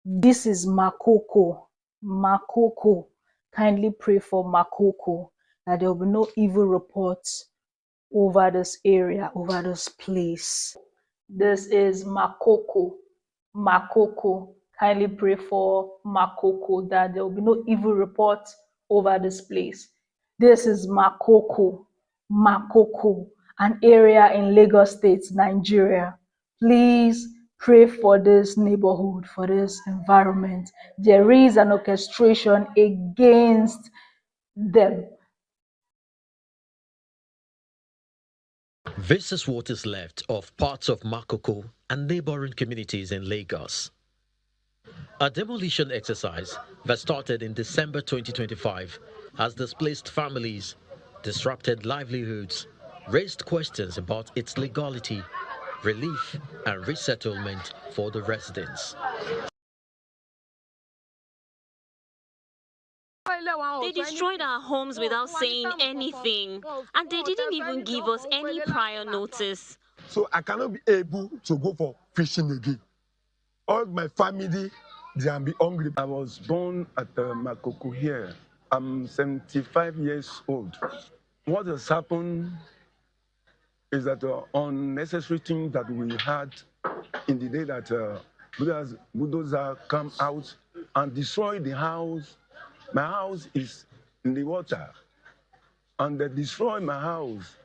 This is Makoko. Makoko. Kindly pray for Makoko that there will be no evil reports over this area, over this place. This is Makoko. Makoko. Kindly pray for Makoko that there will be no evil report over this place. This is Makoko. Makoko, an area in Lagos State, Nigeria. Please pray for this neighborhood, for this environment. There is an orchestration against them. This is what is left of parts of Makoko and neighboring communities in Lagos. A demolition exercise that started in December 2025 has displaced families, disrupted livelihoods, raised questions about its legality, relief, and resettlement for the residents. They destroyed our homes without saying anything, and they didn't even give us any prior notice. So I cannot be able to go for fishing again. All my family, they are be hungry. I was born at Makoko here. I'm 75 years old. What has happened is that unnecessary things that we had in the day that bulldozer come out and destroy the house. My house is in the water, and they destroy my house.